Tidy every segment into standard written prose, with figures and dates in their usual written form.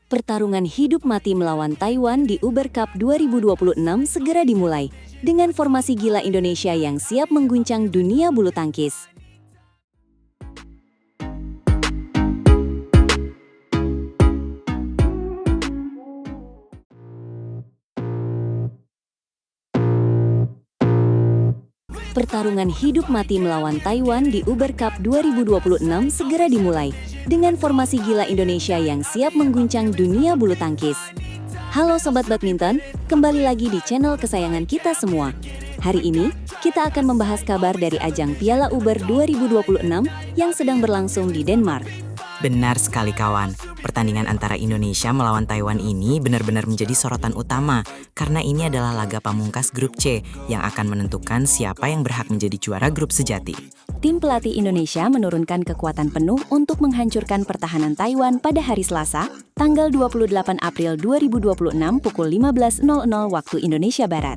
Pertarungan hidup mati melawan Taiwan di Uber Cup 2026 segera dimulai dengan formasi gila Indonesia yang siap mengguncang dunia bulu tangkis. Pertarungan hidup mati melawan Taiwan di Uber Cup 2026 segera dimulai dengan formasi gila Indonesia yang siap mengguncang dunia bulu tangkis. Halo Sobat Badminton, kembali lagi di channel kesayangan kita semua. Hari ini, kita akan membahas kabar dari ajang Piala Uber 2026 yang sedang berlangsung di Denmark. Benar sekali kawan, pertandingan antara Indonesia melawan Taiwan ini benar-benar menjadi sorotan utama karena ini adalah laga pamungkas grup C yang akan menentukan siapa yang berhak menjadi juara grup sejati. Tim pelatih Indonesia menurunkan kekuatan penuh untuk menghancurkan pertahanan Taiwan pada hari Selasa, tanggal 28 April 2026 pukul 15.00 waktu Indonesia Barat.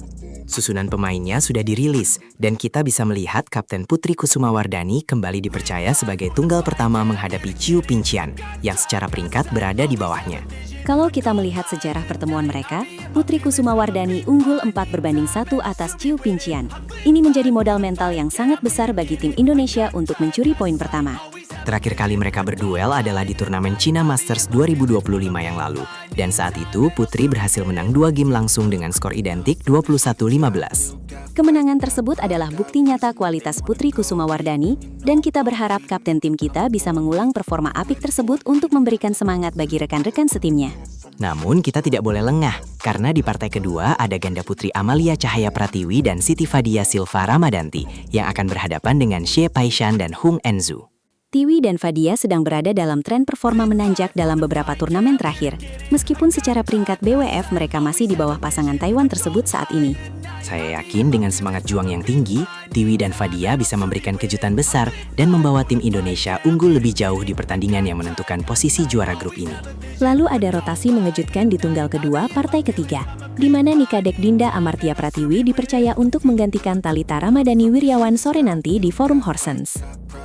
Susunan pemainnya sudah dirilis dan kita bisa melihat Kapten Putri Kusumawardhani kembali dipercaya sebagai tunggal pertama menghadapi Ciu Pincian yang secara peringkat berada di bawahnya. Kalau kita melihat sejarah pertemuan mereka, Putri Kusumawardhani unggul 4-1 atas Ciu Pincian. Ini menjadi modal mental yang sangat besar bagi tim Indonesia untuk mencuri poin pertama. Terakhir kali mereka berduel adalah di turnamen China Masters 2025 yang lalu. Dan saat itu, Putri berhasil menang 2 game langsung dengan skor identik 21-15. Kemenangan tersebut adalah bukti nyata kualitas Putri Kusumawardhani, dan kita berharap kapten tim kita bisa mengulang performa apik tersebut untuk memberikan semangat bagi rekan-rekan setimnya. Namun kita tidak boleh lengah, karena di partai kedua ada ganda putri Amalia Cahaya Pratiwi dan Siti Fadia Silva Ramadanti yang akan berhadapan dengan Xie Paishan dan Hung Enzu. Tiwi dan Fadia sedang berada dalam tren performa menanjak dalam beberapa turnamen terakhir, meskipun secara peringkat BWF mereka masih di bawah pasangan Taiwan tersebut saat ini. Saya yakin dengan semangat juang yang tinggi, Tiwi dan Fadia bisa memberikan kejutan besar dan membawa tim Indonesia unggul lebih jauh di pertandingan yang menentukan posisi juara grup ini. Lalu ada rotasi mengejutkan di tunggal kedua partai ketiga, di mana Nikadek Dinda Amartia Pratiwi dipercaya untuk menggantikan Thalita Ramadhani Wiryawan sore nanti di Forum Horsens.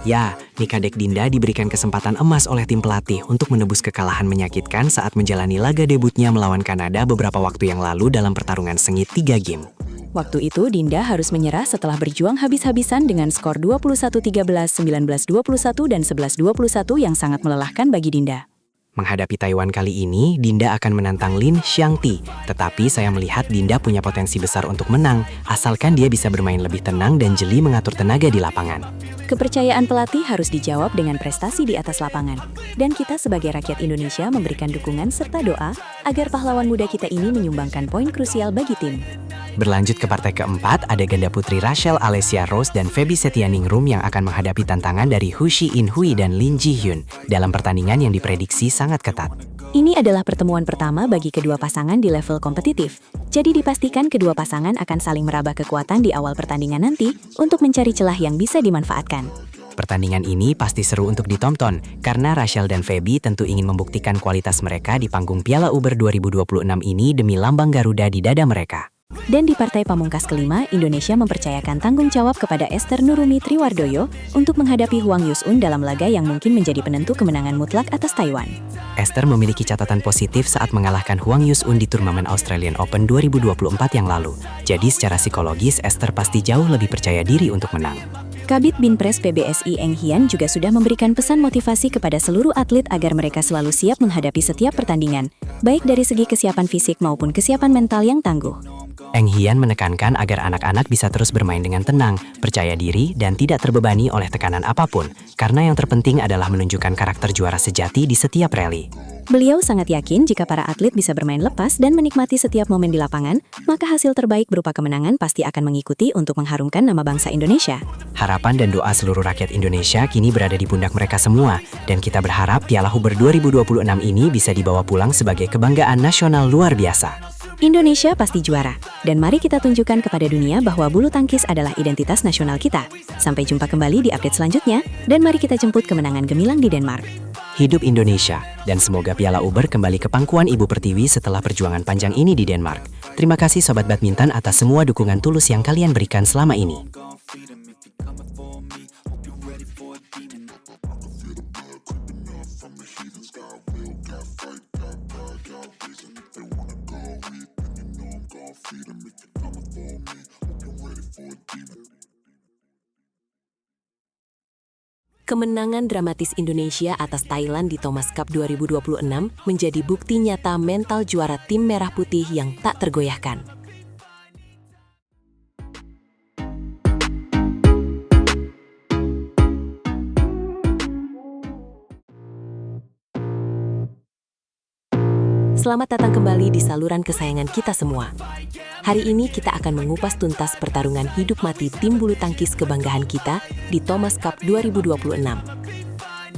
Ya, Nikadek Dinda diberikan kesempatan emas oleh tim pelatih untuk menebus kekalahan menyakitkan saat menjalani laga debutnya melawan Kanada beberapa waktu yang lalu dalam pertarungan sengit 3 game. Waktu itu Dinda harus menyerah setelah berjuang habis-habisan dengan skor 21-13, 19-21, dan 11-21 yang sangat melelahkan bagi Dinda. Menghadapi Taiwan kali ini, Dinda akan menantang Lin Xiangti. Tetapi saya melihat Dinda punya potensi besar untuk menang, asalkan dia bisa bermain lebih tenang dan jeli mengatur tenaga di lapangan. Kepercayaan pelatih harus dijawab dengan prestasi di atas lapangan. Dan kita sebagai rakyat Indonesia memberikan dukungan serta doa agar pahlawan muda kita ini menyumbangkan poin krusial bagi tim. Berlanjut ke partai keempat, ada ganda putri Rachel Alessia Rose dan Feby Setianingrum yang akan menghadapi tantangan dari Hu Shi In-hui dan Lin Ji-hyun dalam pertandingan yang diprediksi sangat ketat. Ini adalah pertemuan pertama bagi kedua pasangan di level kompetitif. Jadi dipastikan kedua pasangan akan saling meraba kekuatan di awal pertandingan nanti untuk mencari celah yang bisa dimanfaatkan. Pertandingan ini pasti seru untuk ditonton, karena Rachel dan Feby tentu ingin membuktikan kualitas mereka di panggung Piala Uber 2026 ini demi lambang Garuda di dada mereka. Dan di partai pamungkas kelima, Indonesia mempercayakan tanggung jawab kepada Esther Nurumi Triwardoyo untuk menghadapi Huang Yusun dalam laga yang mungkin menjadi penentu kemenangan mutlak atas Taiwan. Esther memiliki catatan positif saat mengalahkan Huang Yusun di turnamen Australian Open 2024 yang lalu. Jadi secara psikologis, Esther pasti jauh lebih percaya diri untuk menang. Kabid Binpres PBSI Eng Hian juga sudah memberikan pesan motivasi kepada seluruh atlet agar mereka selalu siap menghadapi setiap pertandingan, baik dari segi kesiapan fisik maupun kesiapan mental yang tangguh. Eng Hian menekankan agar anak-anak bisa terus bermain dengan tenang, percaya diri, dan tidak terbebani oleh tekanan apapun, karena yang terpenting adalah menunjukkan karakter juara sejati di setiap rally. Beliau sangat yakin jika para atlet bisa bermain lepas dan menikmati setiap momen di lapangan, maka hasil terbaik berupa kemenangan pasti akan mengikuti untuk mengharumkan nama bangsa Indonesia. Harapan dan doa seluruh rakyat Indonesia kini berada di pundak mereka semua, dan kita berharap Piala Uber 2026 ini bisa dibawa pulang sebagai kebanggaan nasional luar biasa. Indonesia pasti juara, dan mari kita tunjukkan kepada dunia bahwa bulu tangkis adalah identitas nasional kita. Sampai jumpa kembali di update selanjutnya, dan mari kita jemput kemenangan gemilang di Denmark. Hidup Indonesia, dan semoga Piala Uber kembali ke pangkuan Ibu Pertiwi setelah perjuangan panjang ini di Denmark. Terima kasih Sobat Badminton atas semua dukungan tulus yang kalian berikan selama ini. Kemenangan dramatis Indonesia atas Thailand di Thomas Cup 2026 menjadi bukti nyata mental juara tim merah putih yang tak tergoyahkan. Selamat datang kembali di saluran kesayangan kita semua. Hari ini kita akan mengupas tuntas pertarungan hidup mati tim bulu tangkis kebanggaan kita di Thomas Cup 2026.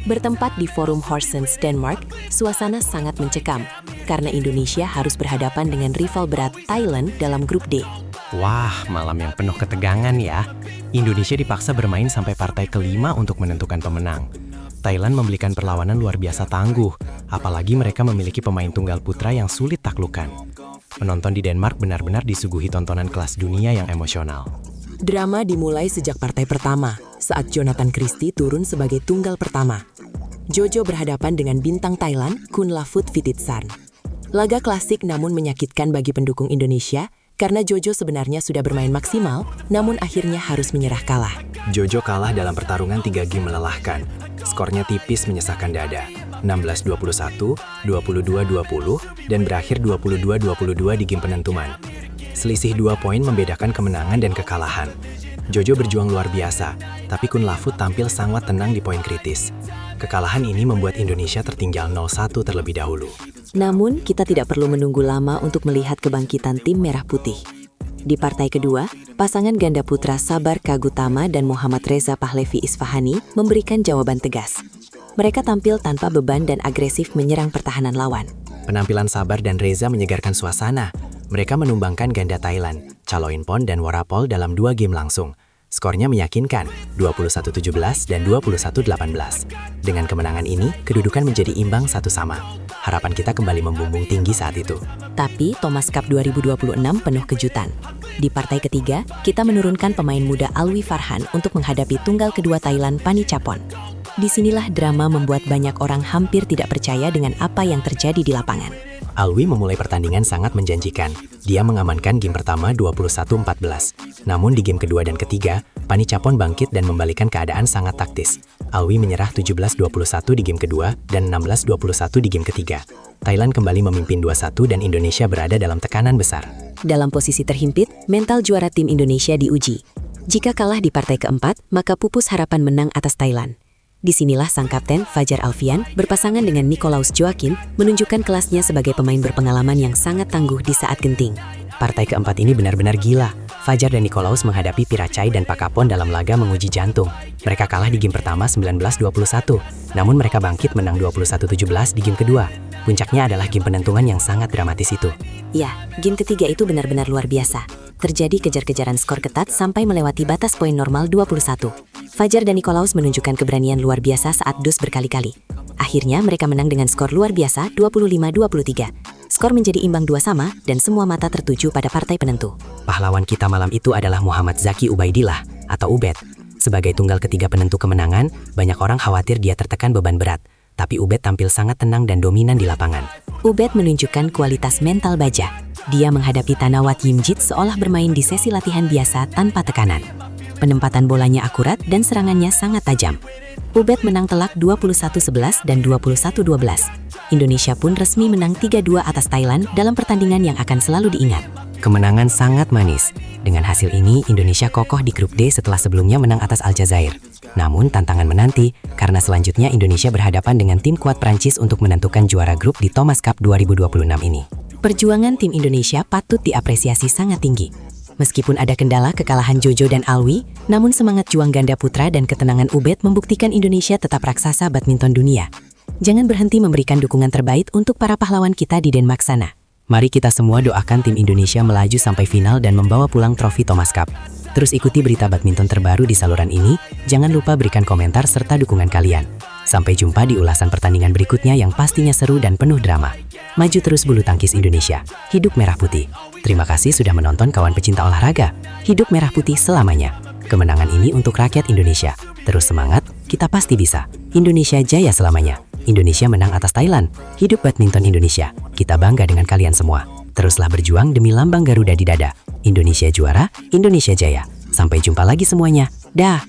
Bertempat di Forum Horsens, Denmark, suasana sangat mencekam karena Indonesia harus berhadapan dengan rival berat Thailand dalam grup D. Wah, malam yang penuh ketegangan ya. Indonesia dipaksa bermain sampai partai kelima untuk menentukan pemenang. Thailand memberikan perlawanan luar biasa tangguh, apalagi mereka memiliki pemain tunggal putra yang sulit taklukkan. Penonton di Denmark benar-benar disuguhi tontonan kelas dunia yang emosional. Drama dimulai sejak partai pertama, saat Jonathan Christie turun sebagai tunggal pertama. Jojo berhadapan dengan bintang Thailand, Kunlavut Vititsarn. Laga klasik namun menyakitkan bagi pendukung Indonesia, karena Jojo sebenarnya sudah bermain maksimal, namun akhirnya harus menyerah kalah. Jojo kalah dalam pertarungan 3 game melelahkan. Skornya tipis menyesakkan dada, 16-21, 22-20, dan berakhir 22-22 di game penentuman. Selisih 2 poin membedakan kemenangan dan kekalahan. Jojo berjuang luar biasa, tapi Kunlavut tampil sangat tenang di poin kritis. Kekalahan ini membuat Indonesia tertinggal 0-1 terlebih dahulu. Namun, kita tidak perlu menunggu lama untuk melihat kebangkitan tim merah putih. Di partai kedua, pasangan ganda putra Sabar Kagutama dan Muhammad Reza Pahlevi Isfahani memberikan jawaban tegas. Mereka tampil tanpa beban dan agresif menyerang pertahanan lawan. Penampilan Sabar dan Reza menyegarkan suasana. Mereka menumbangkan ganda Thailand, Chaloinpon dan Worapol dalam 2 game langsung. Skornya meyakinkan, 21-17 dan 21-18. Dengan kemenangan ini, kedudukan menjadi imbang 1-1. Harapan kita kembali membumbung tinggi saat itu. Tapi Thomas Cup 2026 penuh kejutan. Di partai ketiga, kita menurunkan pemain muda Alwi Farhan untuk menghadapi tunggal kedua Thailand Panichapon. Disinilah drama membuat banyak orang hampir tidak percaya dengan apa yang terjadi di lapangan. Alwi memulai pertandingan sangat menjanjikan. Dia mengamankan game pertama 21-14. Namun di game kedua dan ketiga, Panichapon bangkit dan membalikan keadaan sangat taktis. Alwi menyerah 17-21 di game kedua dan 16-21 di game ketiga. Thailand kembali memimpin 2-1 dan Indonesia berada dalam tekanan besar. Dalam posisi terhimpit, mental juara tim Indonesia diuji. Jika kalah di partai keempat, maka pupus harapan menang atas Thailand. Disinilah sang kapten Fajar Alfian berpasangan dengan Nikolaus Joakim menunjukkan kelasnya sebagai pemain berpengalaman yang sangat tangguh di saat genting. Partai keempat ini benar-benar gila. Fajar dan Nikolaus menghadapi Piracai dan Pakapon dalam laga menguji jantung. Mereka kalah di game pertama 19-21, namun mereka bangkit menang 21-17 di game kedua. Puncaknya adalah game penentuan yang sangat dramatis itu. Ya, game ketiga itu benar-benar luar biasa. Terjadi kejar-kejaran skor ketat sampai melewati batas poin normal 21. Fajar dan Nikolaus menunjukkan keberanian luar biasa saat dus berkali-kali. Akhirnya mereka menang dengan skor luar biasa 25-23. Skor menjadi imbang 2-2 dan semua mata tertuju pada partai penentu. Pahlawan kita malam itu adalah Muhammad Zaki Ubaidillah atau Ubed. Sebagai tunggal ketiga penentu kemenangan, banyak orang khawatir dia tertekan beban berat. Tapi Ubed tampil sangat tenang dan dominan di lapangan. Ubed menunjukkan kualitas mental baja. Dia menghadapi Tanawat Yimjit seolah bermain di sesi latihan biasa tanpa tekanan. Penempatan bolanya akurat dan serangannya sangat tajam. Ubed menang telak 21-11 dan 21-12. Indonesia pun resmi menang 3-2 atas Thailand dalam pertandingan yang akan selalu diingat. Kemenangan sangat manis. Dengan hasil ini, Indonesia kokoh di grup D setelah sebelumnya menang atas Aljazair. Namun, tantangan menanti karena selanjutnya Indonesia berhadapan dengan tim kuat Prancis untuk menentukan juara grup di Thomas Cup 2026 ini. Perjuangan tim Indonesia patut diapresiasi sangat tinggi. Meskipun ada kendala kekalahan Jojo dan Alwi, namun semangat juang ganda putra dan ketenangan Ubed membuktikan Indonesia tetap raksasa badminton dunia. Jangan berhenti memberikan dukungan terbaik untuk para pahlawan kita di Denmark sana. Mari kita semua doakan tim Indonesia melaju sampai final dan membawa pulang trofi Thomas Cup. Terus ikuti berita badminton terbaru di saluran ini, jangan lupa berikan komentar serta dukungan kalian. Sampai jumpa di ulasan pertandingan berikutnya yang pastinya seru dan penuh drama. Maju terus bulu tangkis Indonesia, hidup merah putih. Terima kasih sudah menonton kawan pecinta olahraga. Hidup merah putih selamanya. Kemenangan ini untuk rakyat Indonesia. Terus semangat, kita pasti bisa. Indonesia jaya selamanya. Indonesia menang atas Thailand. Hidup badminton Indonesia. Kita bangga dengan kalian semua. Teruslah berjuang demi lambang Garuda di dada. Indonesia juara, Indonesia jaya. Sampai jumpa lagi semuanya. Dah.